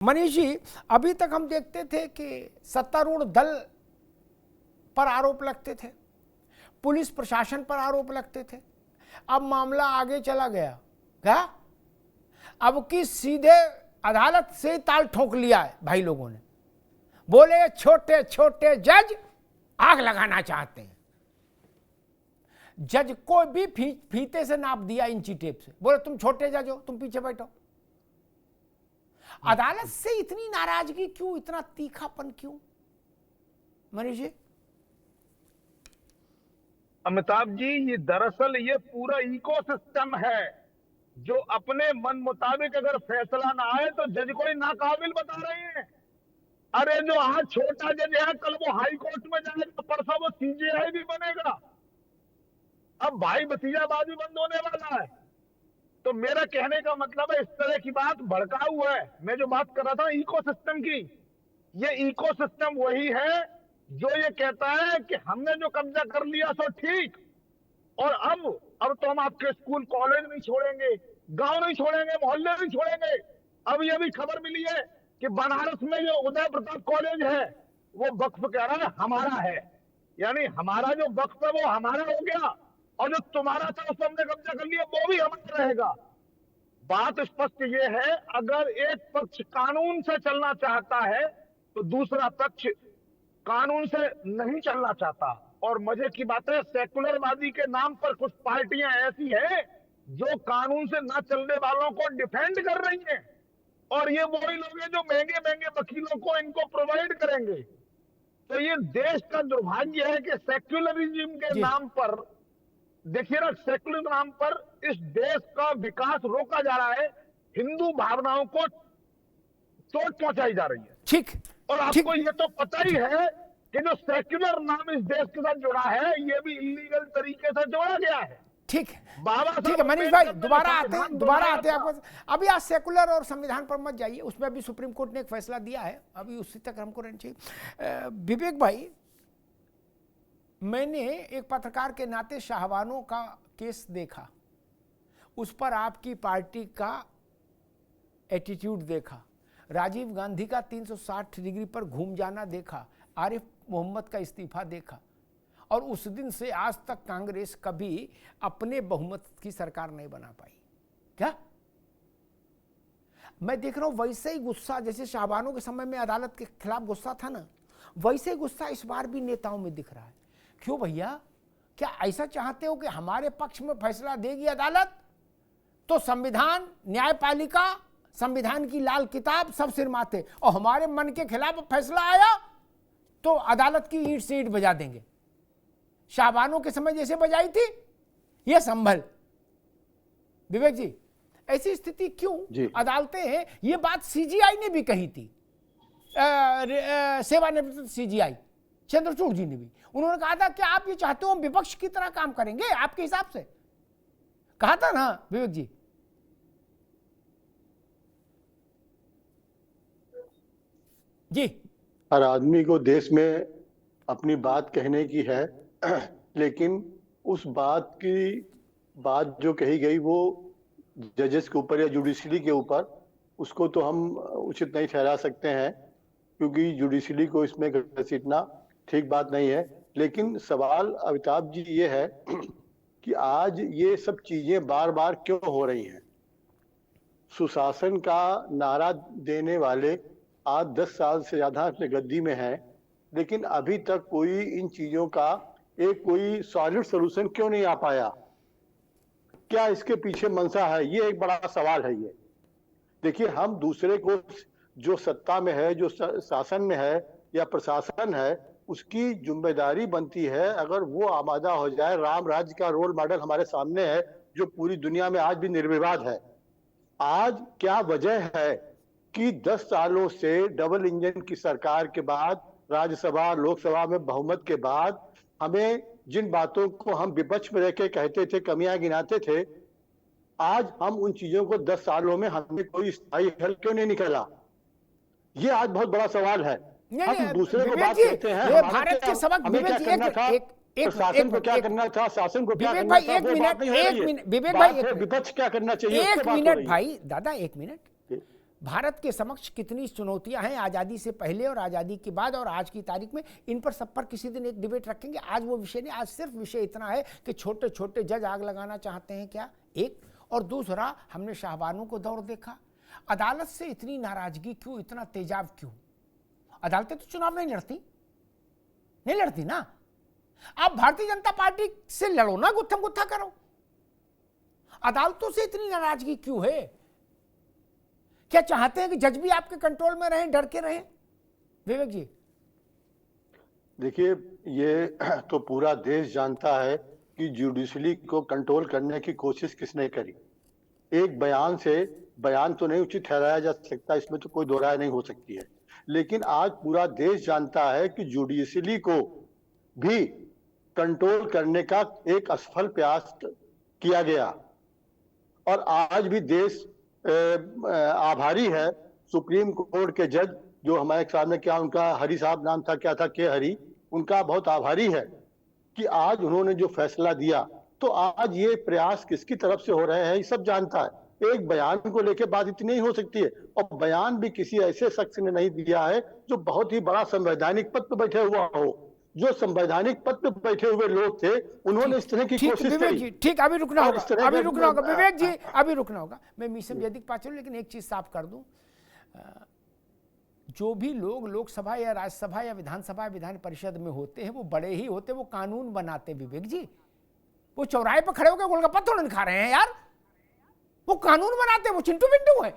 मनीष जी, अभी तक हम देखते थे कि सत्तारूढ़ दल पर आरोप लगते थे, पुलिस प्रशासन पर आरोप लगते थे। अब मामला आगे चला गया, क्या अब की सीधे अदालत से ताल ठोक लिया है भाई लोगों ने। बोले छोटे छोटे जज आग लगाना चाहते हैं। जज को भी फीते से नाप दिया इंची टेप से, बोले तुम छोटे जज हो, तुम पीछे बैठो। अदालत से इतनी नाराजगी क्यों, इतना तीखापन क्यों मनीष जी? अमिताभ जी, ये दरअसल ये पूरा इकोसिस्टम है जो अपने मन मुताबिक अगर फैसला ना आए तो जज को ही नाकाबिल बता रहे हैं। अरे जो आज छोटा जज है कल वो हाई कोर्ट में जाएगा, परसों वो सीजेआई भी बनेगा। अब भाई भतीजाबाजी बंद होने वाला है। तो मेरा कहने का मतलब है इस तरह की बात भड़काऊ है। मैं जो बात कर रहा था इकोसिस्टम की, ये इकोसिस्टम वही है जो ये कहता है कि हमने जो कब्जा कर लिया सो ठीक, और अब तो हम आपके स्कूल कॉलेज नहीं छोड़ेंगे, गांव नहीं छोड़ेंगे, मोहल्ले नहीं छोड़ेंगे। अब ये भी खबर मिली है कि बनारस में जो उदय प्रताप कॉलेज है वो वक्फ कह रहा है हमारा है, यानी हमारा जो वक्फ है वो हमारा हो गया, और जो तुम्हारा था उसको हमने कब्जा कर लिया वो भी हमारा रहेगा। बात स्पष्ट ये है, अगर एक पक्ष कानून से चलना चाहता है तो दूसरा पक्ष कानून से नहीं चलना चाहता। और मजे की बात है, सेकुलरवादी के नाम पर कुछ पार्टियां ऐसी हैं जो कानून से ना चलने वालों को डिफेंड कर रही हैं, और ये वही लोग हैं जो महंगे महंगे वकीलों को इनको प्रोवाइड करेंगे। तो ये देश का दुर्भाग्य है कि सेक्युलरिज्म के नाम पर, देखिए ना, सेकुलर नाम पर इस देश का विकास रोका जा रहा है, हिंदू भावनाओं को चोट पहुंचाई जा रही है। ठीक, और आपको ये तो पता ही है कि जो सेक्युलर नाम इस देश के साथ जुड़ा है ये भी इलीगल तरीके से जोड़ा गया है। ठीक बाबा ठीक है मनीष भाई, दोबारा आते हैं आपको। अभी आज सेकुलर और संविधान पर मत जाइए, उसमें अभी सुप्रीम कोर्ट ने एक फैसला दिया है, अभी उसी तक हमको रहना चाहिए। विवेक भाई, मैंने एक पत्रकार के नाते शाहबानों का केस देखा, उस पर आपकी पार्टी का एटीट्यूड देखा, राजीव गांधी का 360 डिग्री पर घूम जाना देखा, आरिफ मोहम्मद का इस्तीफा देखा, और उस दिन से आज तक कांग्रेस कभी अपने बहुमत की सरकार नहीं बना पाई। क्या मैं देख रहा हूं वैसे ही गुस्सा जैसे शाहबानों के समय में अदालत के खिलाफ गुस्सा था ना, वैसे ही गुस्सा इस बार भी नेताओं में दिख रहा है। क्यों भैया, क्या ऐसा चाहते हो कि हमारे पक्ष में फैसला देगी अदालत तो संविधान, न्यायपालिका, संविधान की लाल किताब सब सिर माथे, और हमारे मन के खिलाफ फैसला आया तो अदालत की ईंट से ईंट बजा देंगे? शाहबानों के समय जैसे बजाई थी ये संभल। विवेक जी, ऐसी स्थिति क्यों अदालतें हैं? ये बात सीजीआई ने भी कही थी, सेवानिवृत्त सीजीआई चंद्रचूड़ जी ने भी, उन्होंने कहा था कि आप ये चाहते हो हम विपक्ष की तरह काम करेंगे आपके हिसाब से, कहा था ना विवेक जी? जी, हर आदमी को देश में अपनी बात कहने की है, लेकिन उस बात जो कही गई वो जजेस के ऊपर या जुडिशरी के ऊपर, उसको तो हम उचित नहीं ठहरा सकते हैं, क्योंकि जुडिशरी को इसमें घसीटना ठीक बात नहीं है। लेकिन सवाल अमिताभ जी ये है कि आज ये सब चीजें बार बार क्यों हो रही हैं? सुशासन का नारा देने वाले आज 10 साल से ज्यादा अपने गद्दी में हैं, लेकिन अभी तक कोई इन चीजों का कोई सॉलिड सॉल्यूशन क्यों नहीं आ पाया? क्या इसके पीछे मंशा है? ये एक बड़ा सवाल है। ये देखिए, हम दूसरे को, जो सत्ता में है, जो शासन में है या प्रशासन है, उसकी जिम्मेदारी बनती है, अगर वो आमादा हो जाए। राम राज्य का रोल मॉडल हमारे सामने है जो पूरी दुनिया में आज भी निर्विवाद है। आज क्या वजह है कि 10 सालों से डबल इंजन की सरकार के बाद, राज्यसभा लोकसभा में बहुमत के बाद, हमें जिन बातों को हम विपक्ष में रह के कहते थे, कमियां गिनाते थे, आज हम उन चीजों को 10 सालों में हमें कोई स्थायी हल क्यों नहीं निकला? ये आज बहुत बड़ा सवाल है। हम दूसरे को बात करते हैं, भारत के सबक हमें क्या करना था, शासन को क्या करना था, शासन को क्या करना था, एक मिनट विवेक भाई, विपक्ष क्या करना चाहिए? एक मिनट भाई, दादा एक मिनट। भारत के समक्ष कितनी चुनौतियां हैं आज़ादी से पहले और आज़ादी के बाद और आज की तारीख में, इन पर सब पर किसी दिन एक डिबेट रखेंगे। आज वो विषय नहीं, आज सिर्फ विषय इतना है कि छोटे छोटे जज आग लगाना चाहते हैं क्या, एक। और दूसरा, हमने शाहबानों को दौर देखा, अदालत से इतनी नाराजगी क्यों, इतना तेजाब क्यों? अदालतें तो चुनाव नहीं लड़ती ना। आप भारतीय जनता पार्टी से लड़ो ना, गुत्थम गुत्था करो। अदालतों से इतनी नाराजगी क्यों है? क्या चाहते हैं कि जज भी आपके कंट्रोल में रहें, डर के रहें? विवेक जी देखिए, ये तो पूरा देश जानता है कि जुडिशरी को कंट्रोल करने की कोशिश किसने करी। एक बयान से बयान तो नहीं उचित ठहराया जा सकता, इसमें तो कोई दो राय नहीं हो सकती है, लेकिन आज पूरा देश जानता है कि जुडिशरी को भी कंट्रोल करने का एक असफल प्रयास किया गया। और आज भी देश आभारी है सुप्रीम कोर्ट के जज, जो हमारे सामने, क्या उनका हरी साहब नाम था, क्या था, के हरी, उनका बहुत आभारी है कि आज उन्होंने जो फैसला दिया। तो आज ये प्रयास किसकी तरफ से हो रहे हैं ये सब जानता है। एक बयान को लेकर बात इतनी नहीं हो सकती है, और बयान भी किसी ऐसे शख्स ने नहीं दिया है जो बहुत ही बड़ा संवैधानिक पद पर बैठे हुआ हो। जो संवैधानिक पद पर बैठे हुए लोग थे, उन्होंने इस तरह की कोशिश करी। ठीक, अभी रुकना होगा विवेक जी, अभी रुकना होगा। मैं मीसम जैदिक पास चलूं, लेकिन एक चीज साफ कर दूं, जो भी लोग लोकसभा या राज्यसभा या विधानसभा या विधान परिषद में होते हैं वो बड़े ही होते, वो कानून बनाते। विवेक जी, वो चौराहे पर खड़े होकर गोलगप्पा थोड़ा नहीं खा रहे हैं यार, वो कानून बनाते, वो चिंटू पिंटू है।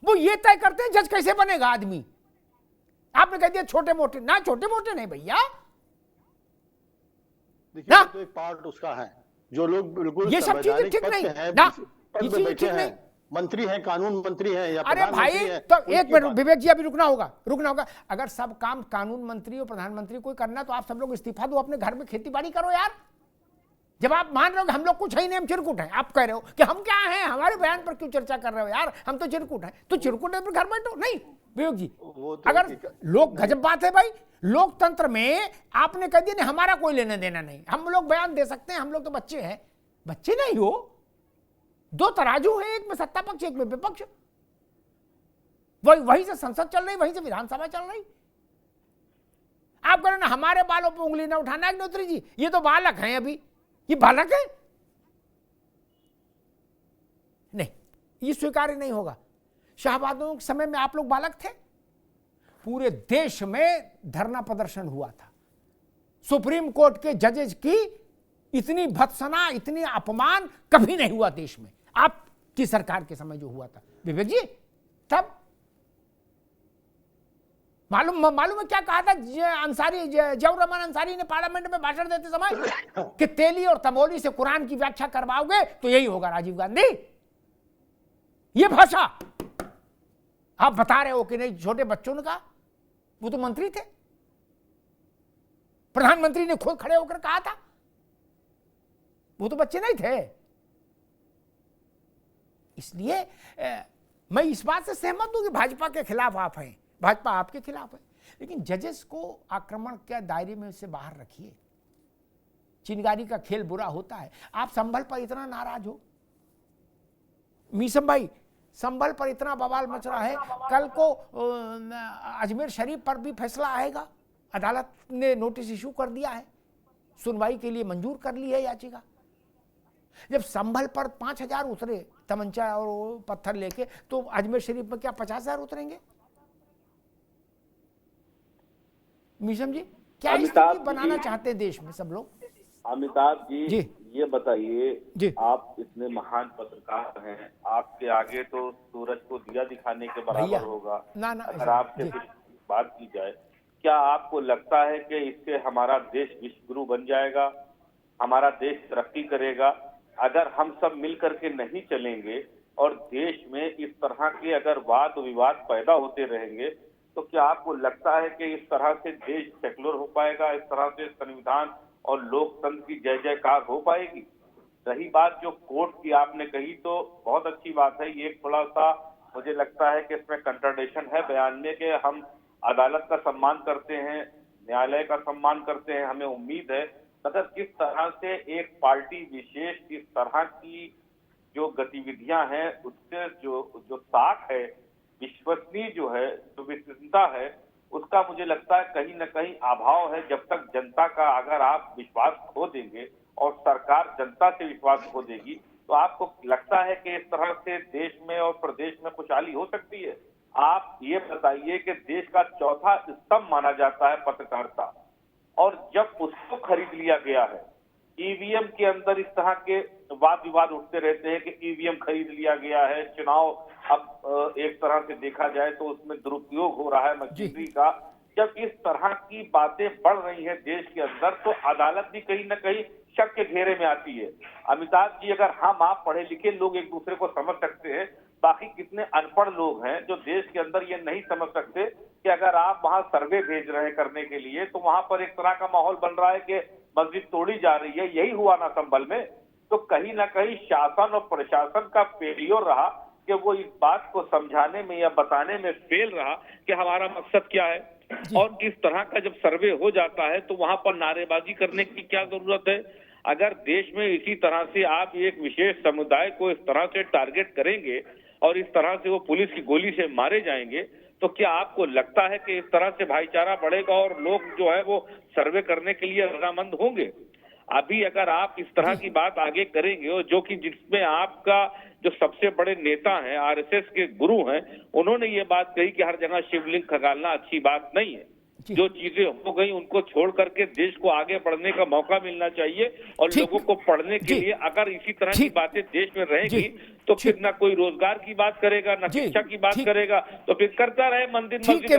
वो ये तय करते हैं जज कैसे बनेगा आदमी। आपने कह दिया छोटे मोटे ना, छोटे मोटे नहीं भैया ना, तो एक पार्ट उसका है। जो लोग बिल्कुल ये सब चीजें ठीक नहीं ना, ये चीजें ठीक नहीं। मंत्री हैं, कानून मंत्री हैं या अरे भाई, तो एक मिनट विवेक जी, अभी रुकना होगा। अगर सब काम कानून मंत्री और प्रधानमंत्री को करना, तो आप सब लोग इस्तीफा दो, अपने घर में खेती बाड़ी करो यार। जब आप मान रहे हो कि हम लोग कुछ है ही नहीं, हम चिरकुट हैं, आप कह रहे हो कि हम क्या हैं, हमारे बयान पर क्यों चर्चा कर रहे हो यार, हम तो चिरकुट हैं, तो चिरकुट है, घर बैठो। नहीं विवेक जी, तो अगर लोग, गजब बात है भाई, लोकतंत्र में आपने कह दिया नहीं, हमारा कोई लेना देना नहीं, हम लोग बयान दे सकते हैं, हम लोग तो बच्चे हैं। बच्चे नहीं हो, दो तराजू है, एक में सत्ता पक्ष, एक में विपक्ष। वही से संसद चल रही, वहीं से विधानसभा चल रही। आप कह रहे ना हमारे बालों पर उंगली ना उठाना, अग्निहोत्री जी, ये तो बालक हैं, अभी ये बालक है, नहीं, ये स्वीकार्य नहीं होगा। शाहबानों के समय में आप लोग बालक थे, पूरे देश में धरना प्रदर्शन हुआ था। सुप्रीम कोर्ट के जजेस की इतनी भत्सना, इतनी अपमान कभी नहीं हुआ देश में, आपकी सरकार के समय जो हुआ था विवेक जी। तब मालूम है क्या कहा था अंसारी, जवाहर रहमान अंसारी ने पार्लियामेंट में भाषण देते समय कि तेली और तमोली से कुरान की व्याख्या करवाओगे तो यही होगा राजीव गांधी। ये भाषा आप बता रहे हो कि नहीं, छोटे बच्चों ने कहा, वो तो मंत्री थे, प्रधानमंत्री ने खुद खड़े होकर कहा था, वो तो बच्चे नहीं थे। इसलिए मैं इस बात से सहमत हूं कि भाजपा के खिलाफ आप हैं, भाजपा आपके खिलाफ है, लेकिन जजेस को आक्रमण के दायरे में से बाहर रखिए। चिंगारी का खेल बुरा होता है। आप संभल पर इतना नाराज हो, मीसम भाई, संभल पर इतना बवाल मच रहा है, कल को अजमेर शरीफ पर भी फैसला आएगा। अदालत ने नोटिस इशू कर दिया है, सुनवाई के लिए मंजूर कर ली है याचिका। जब संभल पर 5,000 उतरे तमंचा और पत्थर लेके, तो अजमेर शरीफ में क्या 50,000 उतरेंगे? मीसम जी, क्या स्थिति बनाना चाहते हैं देश में सब लोग? अमिताभ जी, ये बताइए, आप इतने महान पत्रकार हैं, आपके आगे तो सूरज को दिया दिखाने के बराबर होगा। ना, अगर आपसे कुछ बात की जाए, क्या आपको लगता है कि इससे हमारा देश विश्व गुरु बन जाएगा, हमारा देश तरक्की करेगा? अगर हम सब मिल करके नहीं चलेंगे और देश में इस तरह के अगर वाद विवाद पैदा होते रहेंगे, तो क्या आपको लगता है कि इस तरह से देश सेक्युलर हो पाएगा, इस तरह से संविधान और लोकतंत्र की जय जयकार हो पाएगी? रही बात जो कोर्ट की आपने कही, तो बहुत अच्छी बात है। ये थोड़ा सा मुझे लगता है कि इसमें कंट्राडिक्शन है बयान में, कि हम अदालत का सम्मान करते हैं, न्यायालय का सम्मान करते हैं, हमें उम्मीद है, मगर किस तरह से एक पार्टी विशेष इस तरह की जो गतिविधियां हैं उसके जो साख है, विश्वसनीय जो है, जो विश्वसनीयता है, उसका मुझे लगता है कहीं न कहीं अभाव है। जब तक जनता का अगर आप विश्वास खो देंगे और सरकार जनता से विश्वास खो देगी, तो आपको लगता है कि इस तरह से देश में और प्रदेश में खुशहाली हो सकती है? आप ये बताइए कि देश का चौथा स्तंभ माना जाता है पत्रकारिता, और जब उसको खरीद लिया गया है, ईवीएम के अंदर इस तरह के वाद विवाद उठते रहते हैं कि ईवीएम खरीद लिया गया है, चुनाव अब एक तरह से देखा जाए तो उसमें दुरुपयोग हो रहा है मशीनरी का। जब इस तरह की बातें बढ़ रही हैं देश के अंदर, तो अदालत भी कहीं न कहीं शक के घेरे में आती है। अमिताभ जी, अगर हम आप पढ़े लिखे लोग एक दूसरे को समझ सकते हैं, बाकी कितने अनपढ़ लोग हैं जो देश के अंदर ये नहीं समझ सकते कि अगर आप वहां सर्वे भेज रहे हैं करने के लिए, तो वहां पर एक तरह का माहौल बन रहा है कि मस्जिद तोड़ी जा रही है। यही हुआ ना संभल में। तो कहीं ना कहीं शासन और प्रशासन का फेलियर रहा कि वो इस बात को समझाने में या बताने में फेल रहा कि हमारा मकसद क्या है। और इस तरह का जब सर्वे हो जाता है तो वहां पर नारेबाजी करने की क्या जरूरत है? अगर देश में इसी तरह से आप एक विशेष समुदाय को इस तरह से टारगेट करेंगे और इस तरह से वो पुलिस की गोली से मारे जाएंगे, तो क्या आपको लगता है कि इस तरह से भाईचारा बढ़ेगा और लोग जो है वो सर्वे करने के लिए रजामंद होंगे? अभी अगर आप इस तरह की बात आगे करेंगे, और जो कि जिसमें आपका जो सबसे बड़े नेता हैं, आरएसएस के गुरु हैं, उन्होंने ये बात कही कि हर जगह शिवलिंग खगालना अच्छी बात नहीं है। जो चीजें हो गई उनको छोड़ करके देश को आगे बढ़ने का मौका मिलना चाहिए, और लोगों को पढ़ने के लिए अगर इसी तरह की बातें देश में रहेगी तो फिर ना कोई रोजगार की बात करेगा, ना शिक्षा की बात करेगा, तो फिर करता रहे मंदिर मस्जिद।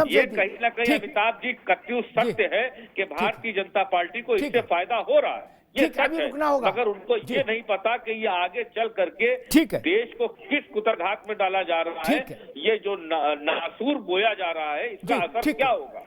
ये कहीं ना कहीं अमिताभ जी कट्टू सत्य है कि भारतीय जनता पार्टी को इससे फायदा हो रहा है, ये सच है। मगर उनको ये नहीं पता कि ये आगे चल करके देश को किस कुतरघात में डाला जा रहा है, ये जो नासूर बोया जा रहा है, इसका असर क्या होगा।